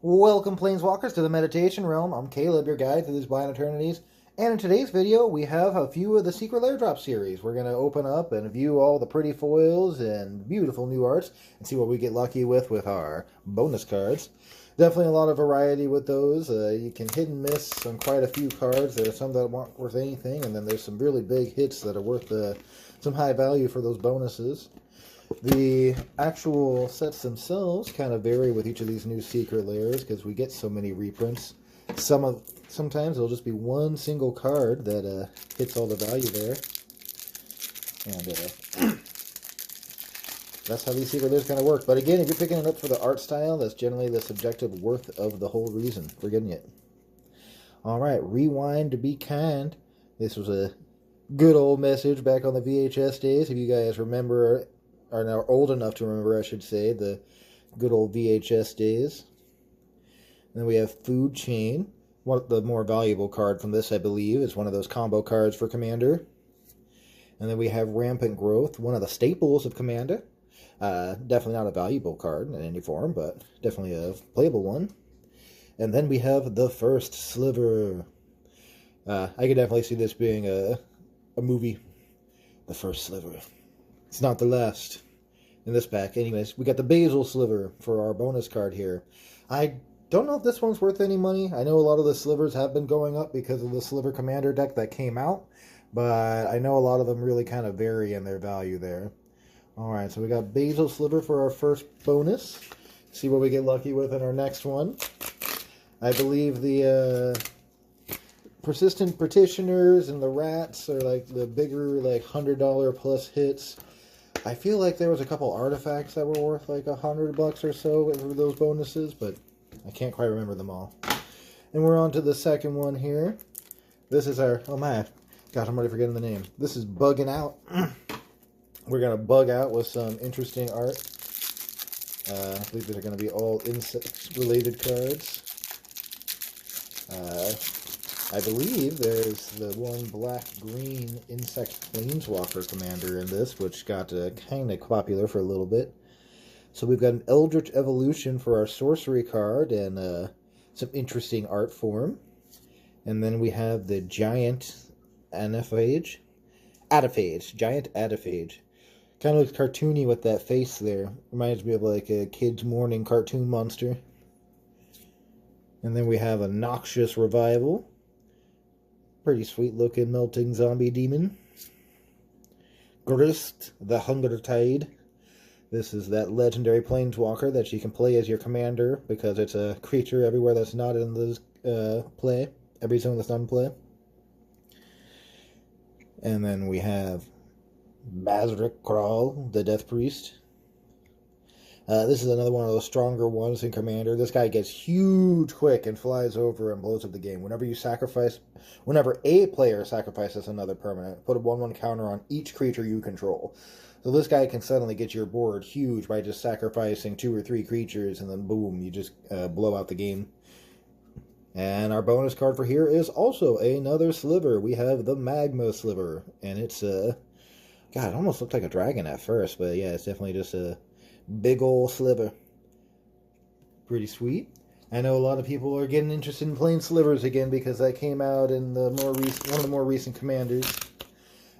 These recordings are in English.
Welcome, Planeswalkers, to the Meditation Realm. I'm Caleb, your guide through these blind eternities. And in today's video, we have a few of the Secret Lair Drop series. We're going to open up and view all the pretty foils and beautiful new arts and see what we get lucky with our bonus cards. Definitely a lot of variety with those. You can hit and miss on quite a few cards. There are some that aren't worth anything, and then there's some really big hits that are worth some high value for those bonuses. The actual sets themselves kind of vary with each of these new secret layers because we get so many reprints. Sometimes it'll just be one single card that hits all the value there, and that's how these secret layers kind of work. But again, if you're picking it up for the art style, that's generally the subjective worth of the whole reason for getting it. All right, rewind to be kind. This was a good old message back on the VHS days. If you guys remember, are now old enough to remember, I should say, the good old VHS days. And then we have Food Chain. The more valuable card from this, I believe, is one of those combo cards for Commander. And then we have Rampant Growth, one of the staples of Commander. Definitely not a valuable card in any form, but definitely a playable one. And then we have the First Sliver. I could definitely see this being a movie. The First Sliver. It's not the last in this pack. Anyways, we got the Basil Sliver for our bonus card here. I don't know if this one's worth any money. I know a lot of the slivers have been going up because of the Sliver Commander deck that came out, but I know a lot of them really kind of vary in their value there. Alright, so we got Basil Sliver for our first bonus. See what we get lucky with in our next one. I believe the Persistent Petitioners and the Rats are like the bigger, like $100 plus hits. I feel like there was a couple artifacts that were worth like $100 or so for those bonuses, but I can't quite remember them all. And we're on to the second one here. This is our, oh my, gosh, I'm already forgetting the name. This is Bugging Out. We're going to bug out with some interesting art. I believe these are going to be all insect-related cards. I believe there's the one black-green insect planeswalker commander in this, which got kind of popular for a little bit. So we've got an Eldritch Evolution for our sorcery card and some interesting art form. And then we have the Giant Anaphage. Giant Adaphage. Kind of looks cartoony with that face there. Reminds me of like a Kids Morning cartoon monster. And then we have a Noxious Revival. Pretty sweet looking melting zombie demon. Grist, the Hunger Tide. This is that legendary planeswalker that you can play as your commander because it's a creature everywhere that's not in this play. Every zone that's not in play. And then we have Bazrik Kral, the Death Priest. This is another one of those stronger ones in Commander. This guy gets huge quick and flies over and blows up the game. Whenever a player sacrifices another permanent, put a 1/1 counter on each creature you control. So this guy can suddenly get your board huge by just sacrificing 2 or 3 creatures, and then boom, you just blow out the game. And our bonus card for here is also another sliver. We have the Magma Sliver, and it's God, it almost looked like a dragon at first, but yeah, it's definitely just a big old sliver. Pretty sweet. I know a lot of people are getting interested in playing slivers again because that came out in the one of the more recent commanders.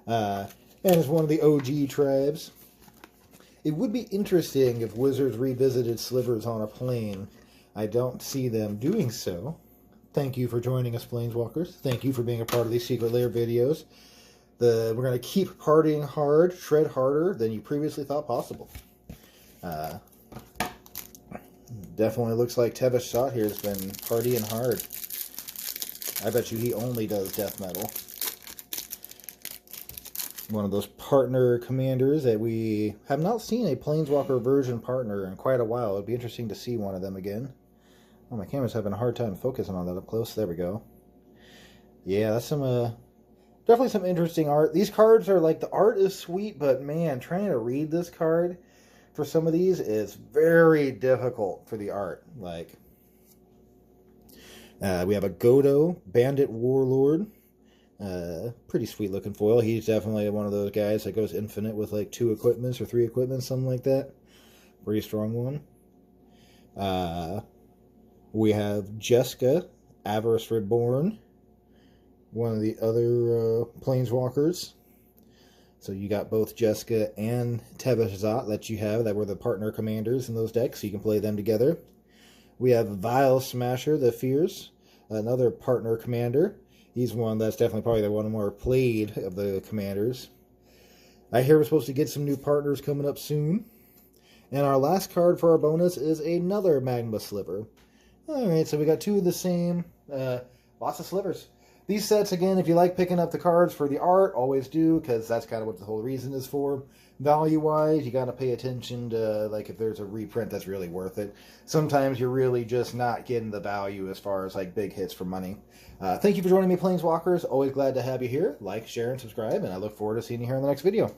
And it's one of the OG tribes. It would be interesting if Wizards revisited slivers on a plane. I don't see them doing so. Thank you for joining us, Planeswalkers. Thank you for being a part of these Secret Lair videos. We're going to keep partying hard, shred harder than you previously thought possible. Definitely looks like Tevis Shot here has been partying hard. I bet you he only does death metal. One of those partner commanders that we have not seen a Planeswalker version partner in quite a while. It'd be interesting to see one of them again. Oh, my camera's having a hard time focusing on that up close. There we go. Yeah, that's some definitely some interesting art. These cards are like, the art is sweet, but man, trying to read this card for some of these is very difficult for the art. Like, we have a Godo, Bandit Warlord. Pretty sweet looking foil. He's definitely one of those guys that goes infinite with like 2 equipments or 3 equipments, something like that. Pretty strong one. We have Jessica, Avarice Reborn, one of the other Planeswalkers. So you got both Jessica and Tevazat that you have that were the partner commanders in those decks, so you can play them together. We have Vile Smasher, the Fears, another partner commander. He's one that's definitely probably the one more played of the commanders. I hear we're supposed to get some new partners coming up soon. And our last card for our bonus is another Magma Sliver. Alright, so we got two of the same. Lots of slivers. These sets, again, if you like picking up the cards for the art, always do, because that's kind of what the whole reason is for. Value-wise, you got to pay attention to, like, if there's a reprint that's really worth it. Sometimes you're really just not getting the value as far as, like, big hits for money. Thank you for joining me, Planeswalkers. Always glad to have you here. Like, share, and subscribe, and I look forward to seeing you here in the next video.